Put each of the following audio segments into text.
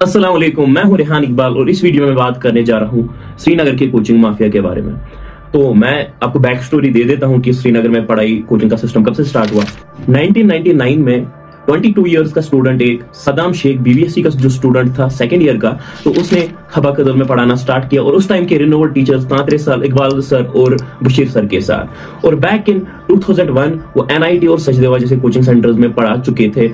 अस्सलाम वालेकुम, मैं हूं रेहान इकबाल और इस वीडियो में बात करने जा रहा हूं श्रीनगर के कोचिंग माफिया के बारे में। तो मैं आपको बैक स्टोरी दे देता हूं कि श्रीनगर में पढ़ाई कोचिंग का सिस्टम कब से स्टार्ट हुआ। 1999 में 22 इयर्स का स्टूडेंट, एक सदाम शेख बीबीएससी का जो स्टूडेंट था सेकंड ईयर का, तो उसने हबा कदर में पढ़ाना स्टार्ट किया और उस टाइम के रिनोवर्ड टीचर्स तांतरे सर, इकबाल सर और बशीर सर के साथ। और बैक इन 2001 वो एनआईटी और सचदेवा जैसे कोचिंग सेंटर्स में पढ़ा चुके थे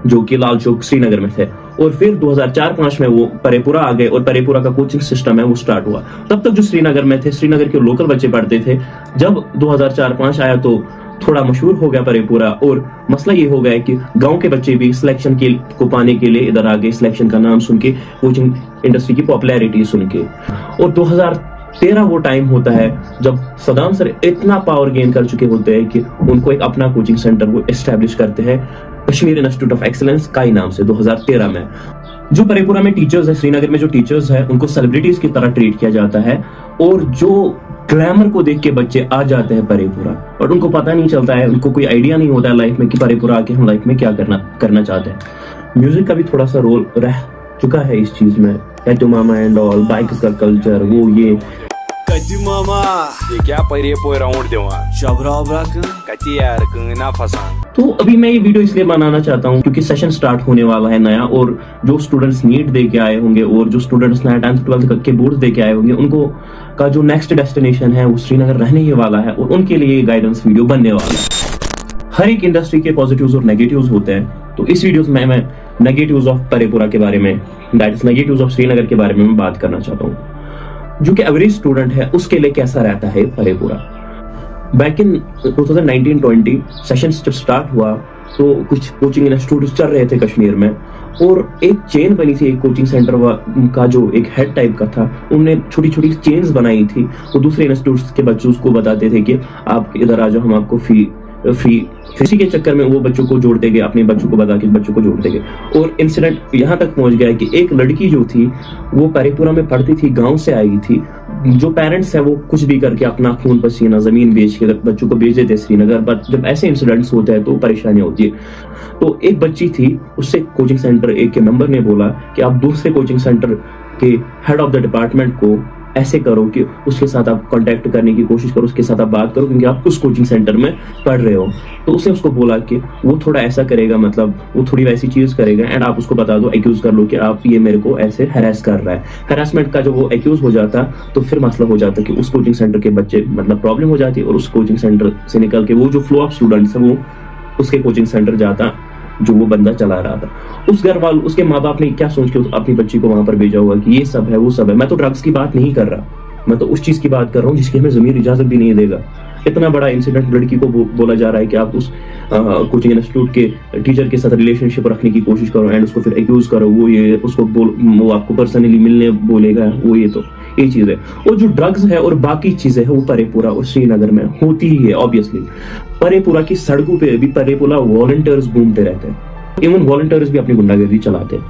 जो कि लाल चौक श्रीनगर में थे। और फिर 2004-05 में वो परेपुरा आ गए और परेपुरा का कोचिंग सिस्टम है वो स्टार्ट हुआ। तब तक जो श्रीनगर में थे, श्रीनगर के लोकल बच्चे पढ़ते थे। जब 2004-05 आया तो थोड़ा मशहूर हो गया परेपुरा और मसला ये हो गया कि गांव के बच्चे भी सिलेक्शन को पाने के लिए इधर आ गए, सिलेक्शन का नाम सुन के, कोचिंग इंडस्ट्री की पॉपुलैरिटी सुन के। और 2013 वो टाइम होता है जब सदाम सर इतना पावर गेन कर चुके होते हैं कि उनको एक अपना कोचिंग सेंटर वो एस्टेब्लिश करते हैं कश्मीर इंस्टीट्यूट ऑफ एक्सीलेंस काई नाम से 2013 में। जो परेपुरा में टीचर्स है, श्रीनगर में जो टीचर्स है, उनको सेलिब्रिटीज की तरह ट्रीट किया जाता है और जो ग्लैमर को देख के बच्चे आ जाते हैं परेपुरा और उनको पता नहीं चलता है, उनको कोई आइडिया नहीं होता है लाइफ में कि परेपुरा आके हम लाइफ में क्या करना चाहते हैं। म्यूजिक का भी थोड़ा सा रोल रह चुका है इस चीज में, tattoo mama and all, bikes का कल्चर, वो ये कति मामा ये क्या परे पोय राउंड देवा शबरा कति यार ना फसान। तो अभी मैं ये वीडियो इसलिए बनाना चाहता हूँ क्योंकि सेशन स्टार्ट होने वाला है नया, और जो स्टूडेंट्स नीट दे के आए होंगे और जो स्टूडेंट्स नया 10th 12th के बोर्ड दे के आए होंगे, उनको का जो नेक्स्ट डेस्टिनेशन है वो श्रीनगर रहने ही वाला है और उनके लिए गाइडेंस वीडियो बनने वाला है। हर एक इंडस्ट्री के पॉजिटिव्स और नेगेटिव्स होते हैं, तो इस वीडियो में मैं नेगेटिव्स ऑफ परेपुरा के बारे में, that is negatives of Srinagar के बारे में मैं बात करना चाहता हूँ। जो कि एवरेज स्टूडेंट है उसके लिए कैसा रहता है परेपुरा। बैक इन 2019-20 सेशन जब स्टार्ट हुआ तो कुछ कोचिंग इंस्टीट्यूट चल रहे थे कश्मीर में और एक चेन बनी थी, एक कोचिंग सेंटर का जो एक हेड टाइप का था, उन्होंने छोटी छोटी चेन्स बनाई थी। वो दूसरे इंस्टीट्यूट्स के बच्चों को बताते थे कि आप इधर आ जाओ, हम आपको फ्री इसी के चक्कर में वो बच्चों को जोड़ते गए, अपने बच्चों को बता के बच्चों को जोड़ते गए। और इंसिडेंट यहाँ तक पहुंच गया कि एक लड़की जो थी वो परेपुरा में पढ़ती थी, गांव से आई थी। जो पेरेंट्स है वो कुछ भी करके अपना खून पसीना जमीन बेच के बच्चों को भेज देते श्रीनगर, बट जब ऐसे इंसिडेंट्स होते हैं तो परेशानी होती है। तो एक बच्ची थी, उससे कोचिंग सेंटर एक के मेंबर ने बोला कि आप दूसरे कोचिंग सेंटर के हेड ऑफ द डिपार्टमेंट को ऐसे करो कि उसके साथ आप कांटेक्ट करने की कोशिश करो, उसके साथ आप बात करो क्योंकि आप उस कोचिंग सेंटर में पढ़ रहे हो। तो उसने उसको बोला कि वो थोड़ा ऐसा करेगा, मतलब वो थोड़ी वैसी चीज करेगा एंड आप उसको बता दो, एक्यूज कर लो कि आप ये मेरे को ऐसे हैरेस कर रहा है। हैरेसमेंट का जो वो एक्यूज हो जाता तो फिर मसला हो जाता कि उस कोचिंग सेंटर के बच्चे मतलब प्रॉब्लम हो जाती और उस कोचिंग सेंटर से निकल के वो जो फ्लो ऑफ स्टूडेंट्स है वो उसके कोचिंग सेंटर जाता जो वो बंदा चला रहा था। उस घर वालों, उसके माँ बाप ने क्या सोच के अपनी बच्ची को वहां पर भेजा हुआ कि ये सब है वो सब है। मैं तो ड्रग्स की बात नहीं कर रहा, मैं तो उस चीज की बात कर रहा हूँ जिसकी हमें जमीन इजाजत भी नहीं देगा। इतना बड़ा इंसिडेंट लड़की को बोला जा रहा है कि आप उस कोचिंग इंस्टीट्यूट के टीचर के साथ रिलेशनशिप रखने की कोशिश करो एंड उसको फिर एक्यूज करो, वो ये उसको वो आपको पर्सनली मिलने बोलेगा, वो ये तो ये चीज है। और जो ड्रग्स है और बाकी चीजें है वो परेपुरा और श्रीनगर में होती ही है ऑब्वियसली। परेपुरा की सड़कों पे भी परेपुरा वॉलंटियर्स घूमते रहते हैं, इवन वॉलंटियर्स भी अपनी गुंडागर्दी चलाते हैं।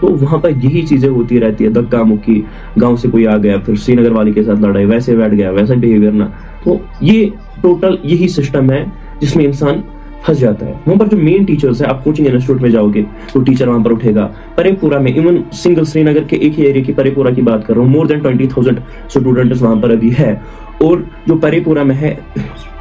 तो वहां पर यही चीजें होती रहती है, धक्का मुक्की, गांव से कोई आ गया फिर श्रीनगर वाले के साथ लड़ाई, वैसे बैठ गया वैसा बिहेवियर ना। तो ये टोटल यही सिस्टम है जिसमें इंसान फंस जाता है। वहां पर जो मेन टीचर्स है, आप कोचिंग इंस्टीट्यूट में जाओगे तो टीचर वहां पर उठेगा। परेपुरा में इवन सिंगल श्रीनगर के एक ही एरिया की परेपुरा की बात कर रहा हूँ, मोर देन 20,000 स्टूडेंट्स वहां पर अभी है। और जो परेपुरा में है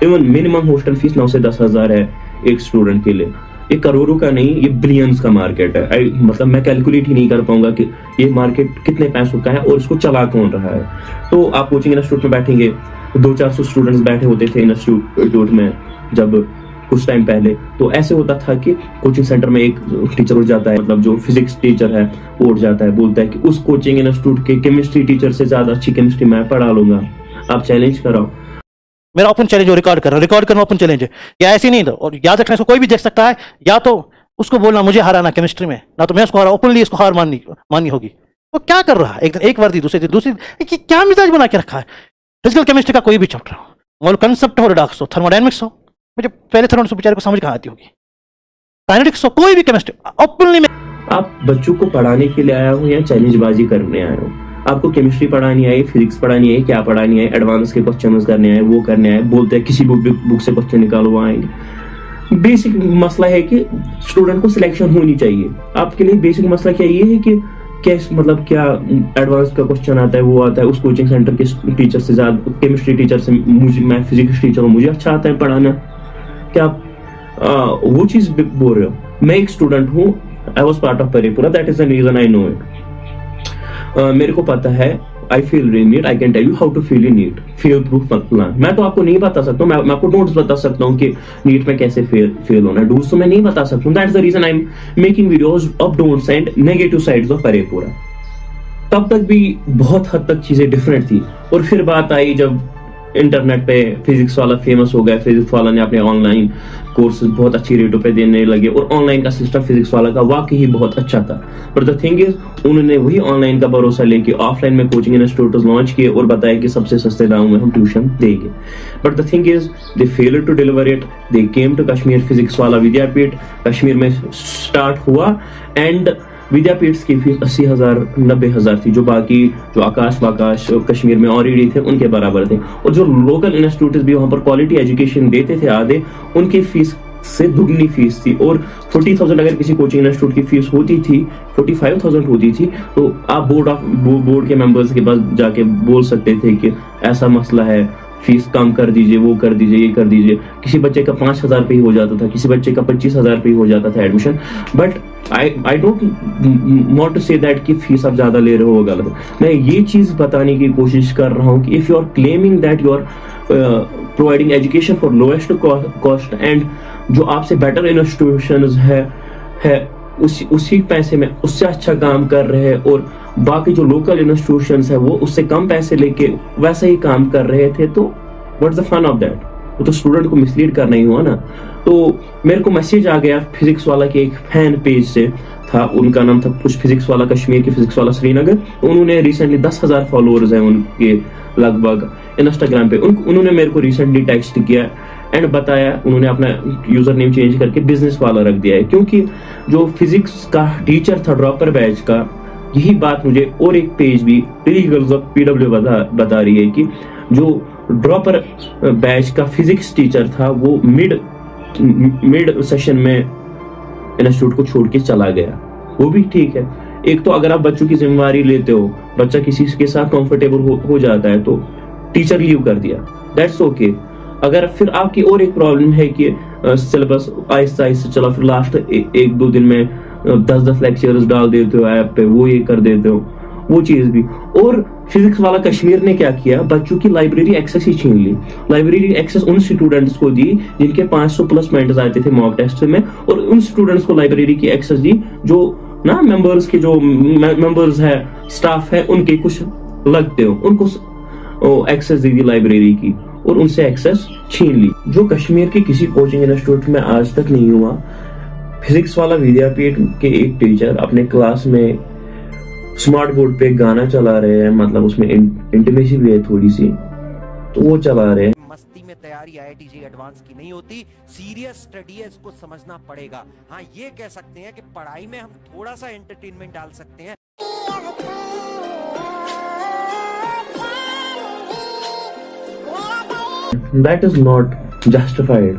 इवन मिनिमम हॉस्टल फीस 9 से 10,000 है एक स्टूडेंट के लिए। ये करोड़ों का नहीं, ये बिलियंस का मार्केट है। मतलब मैं कैलकुलेट ही नहीं कर पाऊंगा कि ये मार्केट कितने पैसों का है और इसको चला कौन रहा है। तो आप कोचिंग इंस्टीट्यूट में बैठेंगे, 200-400 स्टूडेंट्स बैठे होते थे इंस्टीट्यूट में जब कुछ टाइम पहले। तो ऐसे होता था कि कोचिंग सेंटर में एक टीचर उठ जाता है, मतलब जो फिजिक्स टीचर है वो उठ जाता है, बोलता है कि उस कोचिंग इंस्टीट्यूट के केमिस्ट्री टीचर से ज्यादा अच्छी केमिस्ट्री मैं पढ़ा लूंगा, आप चैलेंज कराओ। मेरा ओपन चैलेंज रिकॉर्ड करना ओपन चैलेंज है, या ऐसे नहीं। और याद रखना, इसको कोई भी देख सकता है, या तो उसको बोलना मुझे हराना केमिस्ट्री में, ना तो मैं उसको हरा, ओपनली इसको हार माननी होगी। वो क्या कर रहा है, एक वर्दी दूसरी क्या मिजाज बना के रखा है। फिजिकल केमिस्ट्री का कोई भी चैप्टर हो, वो कंसेप्ट हो, रिडक्स हो, थर्मोडायनेमिक्स हो, मुझे पहले थर्मोडायनेमिक्स बेचारे को समझ कहाँ आती होगी, काइनेटिक्स हो, कोई भी केमिस्ट्री ओपनली में। आप बच्चों को पढ़ाने के लिए आया हो या चैलेंजबाजी करने आया हो? आपको केमिस्ट्री पढ़ानी है, फिजिक्स पढ़ानी है, क्या पढ़ानी है, एडवांस के क्वेश्चन करने हैं, वो करने हैं, बोलते हैं किसी बुक से क्वेश्चन निकालो, वो आएंगे। बेसिक मसला है कि स्टूडेंट को सिलेक्शन होनी चाहिए। आपके लिए बेसिक मसला क्या ये है कि मतलब क्या एडवांस का क्वेश्चन आता है वो आता है उस कोचिंग सेंटर के टीचर से ज्यादा, केमिस्ट्री टीचर से मुझे, मैं फिजिक्स टीचर हूँ, मुझे अच्छा आता है पढ़ाना, क्या आप वो चीज बोल रहे हो? मैं एक स्टूडेंट हूँ, आई वॉज पार्ट ऑफ परेपुरा, that is the reason I know it. मेरे को पता है, I feel in NEET, I can tell you how to feel in NEET, fail proof plan. मैं तो आपको नहीं बता सकता हूँ, मैं आपको नोट्स बता सकता हूँ कि नीट में कैसे फेल होना है, डूज तो मैं नहीं बता सकता हूँ। That's the reason I am making videos of don'ts and negative sides of परेपुरा। तब तक भी बहुत हद तक चीजें डिफरेंट थी, और फिर बात आई जब इंटरनेट पे फिजिक्स वाला फेमस हो गया, फिजिक्स वाला ने अपने ऑनलाइन कोर्सेज बहुत अच्छी रेटों पे देने लगे, और ऑनलाइन का सिस्टम फिजिक्स वाला का वाकई ही बहुत अच्छा था। पर द थिंग इज, उन्होंने वही ऑनलाइन का भरोसा लेके ऑफलाइन में कोचिंग इंस्टीट्यूट लॉन्च किए और बताया कि सबसे सस्ते दामों में हम ट्यूशन देंगे। But the thing is, they failed to deliver it. They came to Kashmir physics Wallah Vidyapeeth, Kashmir में स्टार्ट हुआ, एंड विद्यापीठ की फीस 80,000 90,000 थी, जो बाकी जो आकाश वाकाश कश्मीर में ऑलरेडी थे उनके बराबर थे। और जो लोकल इंस्टीट्यूट भी वहां पर क्वालिटी एजुकेशन देते थे आधे, उनकी फीस से दुगनी फीस थी। और 40,000 अगर किसी कोचिंग इंस्टीट्यूट की फीस होती थी, 45,000 होती थी, तो आप बोर्ड के मेंबर्स के पास जाके बोल सकते थे कि ऐसा मसला है, फीस कम कर दीजिए, वो कर दीजिए, ये कर दीजिए। किसी बच्चे का 5,000 पे ही हो जाता था, किसी बच्चे का 25,000 पे ही हो जाता था admission. But I don't want to say that कि फीस आप ज्यादा ले रहे हो गलत। मैं ये चीज बताने की कोशिश कर रहा हूँ कि if you are claiming that you are providing education for lowest cost, and जो आपसे बेटर इंस्टीट्यूशंस है उसी पैसे में उससे अच्छा काम कर रहे हैं, और बाकी जो लोकल इंस्टीट्यूशंस है वो उससे कम पैसे लेके वैसा ही काम कर रहे थे, तो what's the fun of that? वो तो स्टूडेंट को मिसलीड करना ही हुआ ना। तो मेरे को मैसेज आ गया फिजिक्स वाला के एक फैन पेज से था, उनका नाम था कुछ फिजिक्स वाला कश्मीर की, फिजिक्स वाला श्रीनगर। उन्होंने रिसेंटली 10,000 फॉलोअर्स हैं उनके लगभग इंस्टाग्राम पे। उन्होंने मेरे को रिसेंटली टेक्स्ट किया एंड बताया, उन्होंने अपना यूजर नेम चेंज करके बिजनेस वाला रख दिया है, क्योंकि जो फिजिक्स का टीचर था ड्रॉपर बैच का, यही बात मुझे और एक पेज भी गर्ल्स ऑफ पीडब्ल्यू बता रही है कि जो ड्रॉपर बैच का फिजिक्स टीचर था वो मिड सेशन में इंस्टीट्यूट को छोड़ के चला गया। वो भी ठीक है, एक तो अगर आप बच्चों की जिम्मेवारी लेते हो, बच्चा किसी के साथ कंफर्टेबल हो जाता है तो टीचर लीव कर दिया, दैट्स ओके। अगर फिर आपकी और एक प्रॉब्लम है कि सिलेबस आहिस्ता आहिस्ता चला, फिर लास्ट 1-2 दिन में 10-10 लेक्चर्स डाल देते हो ऐप पे, वो ये कर देते हो, वो चीज भी। और फिजिक्स वाला कश्मीर ने क्या किया, बच्चों की लाइब्रेरी एक्सेस ही छीन ली। लाइब्रेरी एक्सेस उन स्टूडेंट्स को दी जिनके 500 प्लस पॉइंट्स आते थे मॉक टेस्ट में, और उन स्टूडेंट्स को लाइब्रेरी की एक्सेस दी जो ना मेंबर्स के जो मेंबर्स है, स्टाफ है, उनके कुछ लगते हो, उनको एक्सेस दी लाइब्रेरी की और उनसे एक्सेस छीन ली, जो कश्मीर के किसी कोचिंग इंस्टीट्यूट में आज तक नहीं हुआ। फिजिक्स वाला विद्यापीठ के एक टीचर अपने क्लास में स्मार्ट बोर्ड पे गाना चला रहे हैं, मतलब उसमें इंटीमेसी भी है थोड़ी सी, तो वो चला रहे हैं। मस्ती में तैयारी IIT एडवांस की नहीं होती, सीरियस स्टडी है, इसको समझना पड़ेगा। हाँ, ये कह सकते हैं कि पढ़ाई में हम थोड़ा सा एंटरटेनमेंट डाल सकते हैं। That is not justified,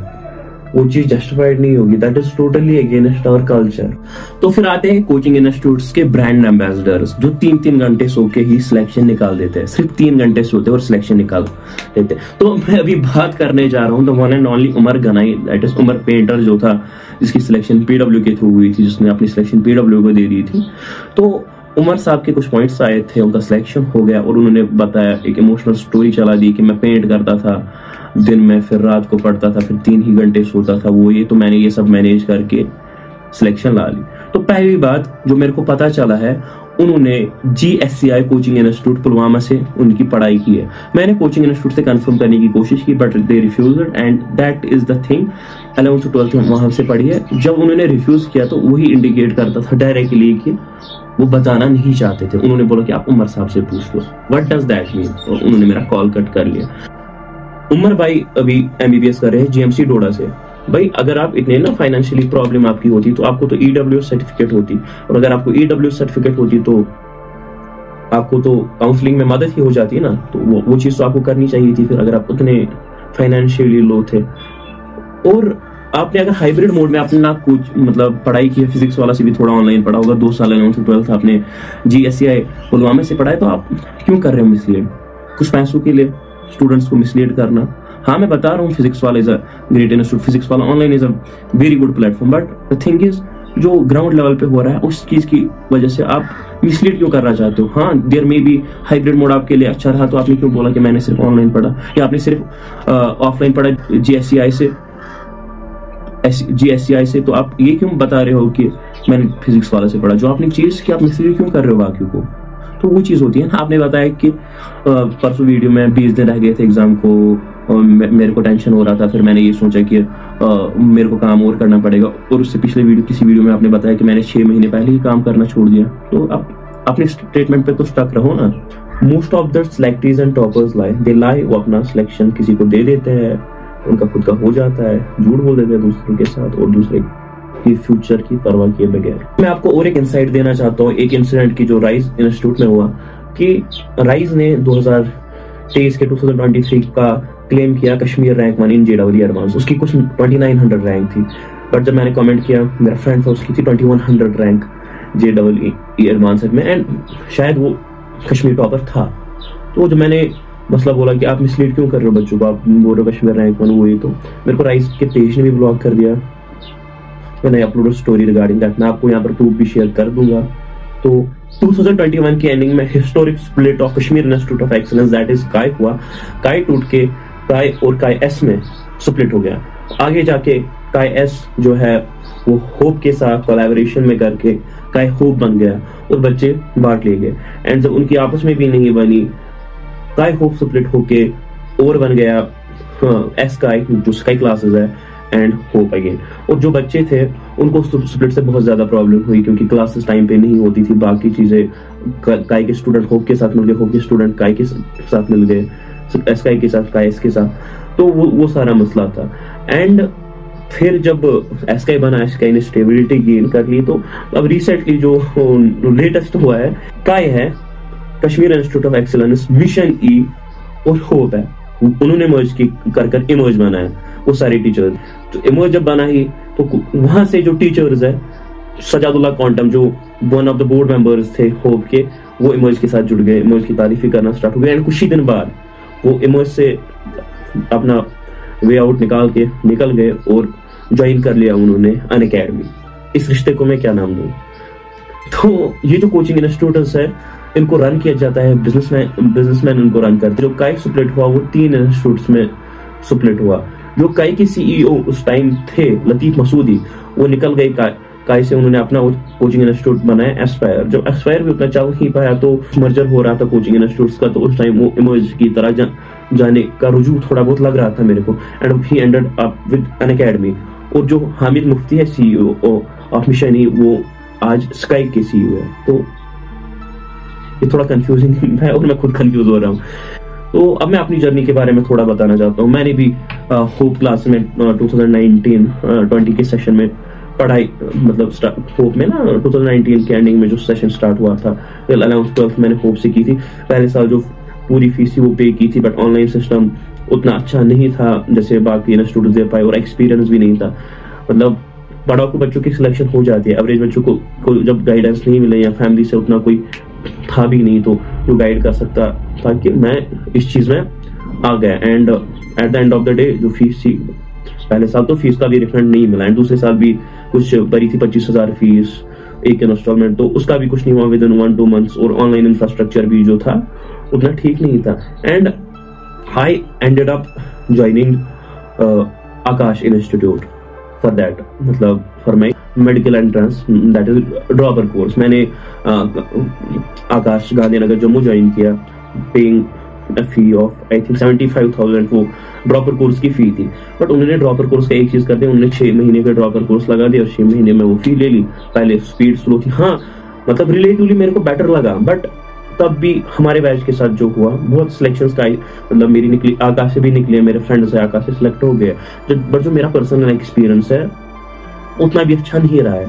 वो चीज जस्टिफाइड नहीं होगी, that is totally against our culture. तो फिर आते हैं कोचिंग इंस्टीट्यूट्स के ब्रांड एम्बेसडर्स, जो 3-3 घंटे सो के ही सिलेक्शन निकाल देते हैं, सिर्फ 3 घंटे सोते और सिलेक्शन निकाल देते हैं। तो मैं अभी बात करने जा रहा हूँ the one and only Umar Ganai, that is Umar painter, जो था जिसकी सिलेक्शन PW के थ्रू हुई थी, जिसने अपनी सिलेक्शन PW को दे दी थी। तो उमर साहब के कुछ पॉइंट्स आए थे, उनका सिलेक्शन हो गया, और उन्होंने बताया, एक इमोशनल स्टोरी चला दी कि मैं पेंट करता था दिन में, फिर रात को पढ़ता था, फिर 3 ही घंटे सोता था, वो ये, तो मैंने ये सब मैनेज करके सिलेक्शन ला ली। तो पहली बात जो मेरे को पता चला है, उन्होंने GSCI कोचिंग इंस्टीट्यूट पुलवामा से उनकी पढ़ाई की है। मैंने कोचिंग इंस्टीट्यूट से कंफर्म करने की कोशिश की, but they refused, and that is the thing. 11th to 12th वहां से पढ़ी है। जब उन्होंने रिफ्यूज किया तो वही इंडिकेट करता था डायरेक्टली कि वो बताना नहीं चाहते थे। उन्होंने बोला कि आप उमर साहब से पूछ लो, व्हाट डज दैट मीन, और उन्होंने मेरा कॉल कट कर लिया। उमर भाई अभी MBBS कर रहे हैं GMC डोडा से। भाई अगर आप इतने ना फाइनेंशियली प्रॉब्लम आपकी होती तो आपको तो EWS सर्टिफिकेट होती, और अगर आपको EWS सर्टिफिकेट होती तो आपको तो काउंसलिंग में मदद ही हो जाती ना, तो वो चीज तो आपको करनी चाहिए थी फिर, अगर आप उतने फाइनेंशियली लो थे। और आपने अगर हाइब्रिड मोड में अपना कुछ मतलब पढ़ाई की है, फिजिक्स वाला से भी थोड़ा ऑनलाइन पढ़ा होगा, 2 साल 11th 12th आपने GSCI पुलवामा से पढ़ा है, तो आप क्यों कर रहे हो मिसलीड? कुछ पैसों के लिए स्टूडेंट्स को मिसलीड करना। हाँ, मैं बता रहा हूँ Physics Wallah is a great institute, Physics Wallah online is a very good platform, but the thing is जो ग्राउंड लेवल पे हो रहा है उस चीज की वजह से आप मिसलीड क्यों करना चाहते हो? हाँ, there may be hybrid mode आपके लिए अच्छा रहा, तो आपने क्यों बोला कि मैंने सिर्फ ऑनलाइन पढ़ा, या आपने सिर्फ ऑफलाइन पढ़ा GSCI से, तो आप ये क्यों बता रहे हो कि मैंने फिजिक्स वाला से पढ़ा? जो आपने चीज की आप मिसलीड क्यों कर रहे हो बाकियों को? तो वो चीज होती है। आपने बताया कि परसों वीडियो में 20 दिन रह गए थे एग्जाम को, मेरे को टेंशन हो रहा था, फिर मैंने ये सोचा कि मेरे को काम और करना पड़ेगा, और उससे पिछले किसी वीडियो में आपने बताया कि मैंने 6 महीने पहले ही काम करना छोड़ दिया। तो आप अपने स्टेटमेंट पे तो स्टक रहो ना। Most of the selectees and toppers they lie, वो अपना सिलेक्शन किसी को दे देते हैं, उनका खुद का हो जाता है, झूठ बोल देते हैं दूसरों के साथ और दूसरे की फ्यूचर की परवाह किए बगैर। मैं आपको और एक इंसाइट देना चाहता हूँ, एक इंसिडेंट की जो राइज इंस्टीट्यूट में हुआ कि राइज ने 2023 के 2023 का क्लेम किया कश्मीर रैंक 1 इन JEE एडवांस। उसकी कुछ 2900 रैंक थी, बट जब मैंने कमेंट किया, मेरा फ्रेंड था, उसकी थी 2100 रैंक JEE एडवांस में, एंड शायद वो कश्मीर टॉपर था। तो जो मैंने मसला बोला कि आप मिसलीड क्यों कर रहे हो बच्चों को, आप बोल रहे हो कश्मीर रैंक 1 वो ये, तो मेरे को राइज के पेज ने भी ब्लॉक कर दिया। मैंने अपलोड स्टोरी रिगार्डिंग दैट, मैं आपको यहाँ पर प्रूफ भी शेयर कर दूंगा। तो 2021 की एंडिंग में historic split of Kashmir institute of excellence that is काई हुआ। काई टूट के काई और काई एस में स्प्लिट हो गया। आगे जाके काई एस जो है वो होप के साथ कोलैबोरेशन में करके काई होप बन गया और बच्चे बांट लिए गए। एंड जब उनकी आपस में भी नहीं बनी, काई होप स्प्लिट होके और बन गया एस काई जो स्काई क्लासेस है एंड होप अगेन। और जो बच्चे थे उनको स्प्लिट से बहुत ज्यादा प्रॉब्लम हुई क्योंकि क्लासेस टाइम पे नहीं होती थी, बाकी चीजें काई के स्टूडेंट होप के साथ मिल गए, होप के स्टूडेंट काई के साथ मिल गए, एस काई के साथ काई एस के साथ, तो वो सारा मसला था। एंड फिर जब एस काई बना, एस काई ने स्टेबिलिटी गेन कर ली, तो अब रिसेंटली जो लेटेस्ट हुआ है काई है, Kashmir institute of excellence, mission E और होप है, उन्होंने मर्ज कर इमर्ज बना है वो सारे टीचर्स। तो इमर्ज जब बना ही तो वहां से जो टीचर्स है, सजादुल्लाह क्वांटम जो one of the board members थे होप के, वो इमर्ज के साथ जुड़ गए, इमर्ज की तारीफी करना स्टार्ट हो गया। एंड कुछ ही दिन बाद वो इमर्ज से अपना वे आउट निकल गए और ज्वाइन कर लिया उन्होंने अनअकैडमी। इस रिश्ते को मैं क्या नाम दूं? तो ये जो कोचिंग इंस्टीट्यूट्स है इनको रन किया जाता है बिजनेसमैन उनको रन करते। जो काई स्प्लिट हुआ वो 3 इंस्टीट्यूट्स में स्प्लिट हुआ। जो काई के CEO उस टाइम थे लतीफ मसूदी, वो निकल गए काई से, उन्होंने अपना कोचिंग इंस्टीट्यूट बनाया एस्पायर। जब एस्पायर भी उतना चल नहीं पाया तो मर्जर हो रहा था कोचिंग इंस्टीट्यूट्स का, तो उस टाइम वो इमर्ज की तरह जाने का रुझान थोड़ा बहुत लग रहा था मेरे को। And he ended up with Unacademy. और जो हामिद मुफ्ती है CEO ऑफ मिशन ई, वो आज स्काई के CEO है। तो ये थोड़ा कंफ्यूजिंग है और मैं खुद कंफ्यूज हो रहा हूँ। तो अब मैं अपनी जर्नी के बारे में थोड़ा बताना चाहता हूँ। मैंने भी होप क्लास में 2019-20 के सेशन में पढ़ाई, मतलब होप में ना 2019 के एंडिंग में जो सेशन स्टार्ट हुआ था, 11th 12th मैंने होप से की थी। पहले साल जो पूरी फीस थी वो पे की थी, बट ऑनलाइन सिस्टम उतना अच्छा नहीं था जैसे बाकी इंस्टीट्यूट दे पाए, और एक्सपीरियंस भी नहीं था। मतलब बड़ों को बच्चों की सिलेक्शन हो जाती है, एवरेज बच्चों को जब गाइडेंस नहीं मिले या फैमिली से उतना कोई था भी नहीं तो जो गाइड कर सकता था, कि मैं इस चीज में आ गया। And at the end of the day जो फीस थी, पहले साल तो फीस का भी रिफंड नहीं मिला, एंड दूसरे साल भी कुछ भरी थी 25,000 फीस एक इंस्टॉलमेंट, तो उसका भी कुछ नहीं हुआ विद इन 1-2 मंथ्स। और ऑनलाइन इंफ्रास्ट्रक्चर भी जो था उतना ठीक नहीं था। And I ended up joining Aakash institute for that, मतलब for my medical entrance, that is dropper course. मैंने आकाश गांधीनगर जम्मू ज्वाइन किया, paying fee of I think 75,000 वो ड्रॉपर कोर्स की फी थी। बट उन्होंने ड्रॉपर कोर्स का एक चीज कर दिया, उन्होंने 6 महीने का ड्रॉपर कोर्स लगा दिया और 6 महीने में वो फी ले ली। पहले स्पीड स्लो थी, हाँ मतलब रिलेटिवली मेरे को बेटर लगा, बट तब भी हमारे बैच के साथ जो हुआ बहुत सिलेक्शंस का, मतलब मेरी निकली, आकाश से भी निकली, मेरे फ्रेंड से आकाश से सिलेक्ट हो गए, बट जो मेरा पर्सनल एक्सपीरियंस है उतना भी अच्छा नहीं रहा है।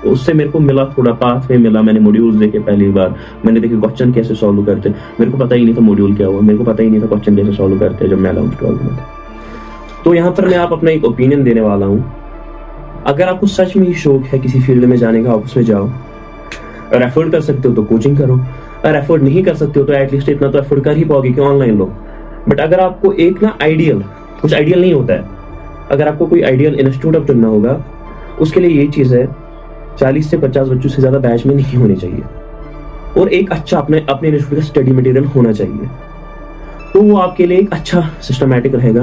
उससे मेरे को मिला थोड़ा पाथ में मिला, मैंने मॉड्यूल्स देखे पहली बार, मैंने देखे क्वेश्चन कैसे सॉल्व करते, मेरे को पता ही नहीं था मॉड्यूल क्या हुआ, मेरे को पता ही नहीं था क्वेश्चन कैसे सॉल्व करते जब मैं 11th 12th में था। तो यहाँ पर मैं आप अपना एक ओपिनियन देने वाला हूँ। अगर आपको सच में ही शौक है किसी फील्ड में जाने का, आप उसमें जाओ। अगर एफर्ट कर सकते हो तो कोचिंग करो, अगर एफर्ट नहीं कर सकते हो तो एटलीस्ट इतना तो एफर्ट कर ही पाओगे कि ऑनलाइन लो। बट अगर आपको एक ना आइडियल, कुछ आइडियल नहीं होता है, अगर आपको कोई आइडियल इंस्टीट्यूट चुनना होगा, उसके लिए ये चीज़ है 40 से 50 बच्चों से ज़्यादा बैच में नहीं होने चाहिए, और एक अच्छा अपने इंस्टीट्यूट का स्टडी मटेरियल होना चाहिए। तो वो आपके लिए एक अच्छा सिस्टमैटिक रहेगा।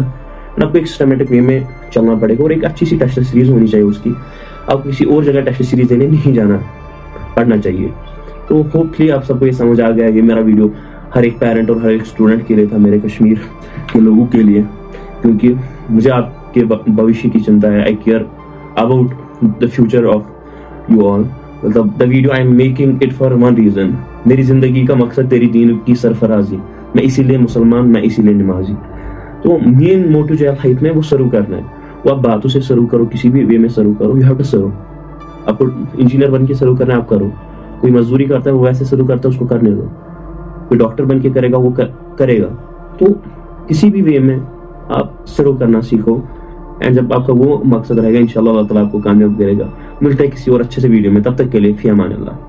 आपको एक सिस्टमैटिक वे में चलना पड़ेगा, और एक अच्छी सी टेस्ट सीरीज होनी चाहिए उसकी। आपको किसी और जगह टेस्ट सीरीज देने नहीं जाना पढ़ना चाहिए। तो होपफुली आप सबको ये समझ आ गया। ये मेरा वीडियो हर एक पेरेंट और हर एक स्टूडेंट के लिए था, मेरे कश्मीर के लोगों के लिए, क्योंकि मुझे आपके भविष्य की चिंता है। I care about the future of you all. मतलब the video I am making it for one reason. मेरी जिंदगी का मकसद तेरी दीन की सरफराजी। मैं इसीलिए मुसलमान, मैं इसीलिए नमाजी। तो मेन मोटिव जो है लाइफ में वो सर्व करना है। वो आप बातों से सर्व करो, किसी भी वे में सर्व करो। You have to serve. आपको इंजीनियर बन के सर्व करना है, आप करो। कोई मजदूरी करता है वो वैसे सर्व करता है, उसको करने दो। कोई डॉक्टर बन के करेगा वो करेगा। तो किसी भी वे में आप सर्व करना सीखो, एंड जब आपका वो मकसद रहेगा इंशाल्लाह अल्लाह ताला आपको कामयाब करेगा। मिलता है किसी और अच्छे से वीडियो में, तब तक के लिए फी अमान अल्लाह।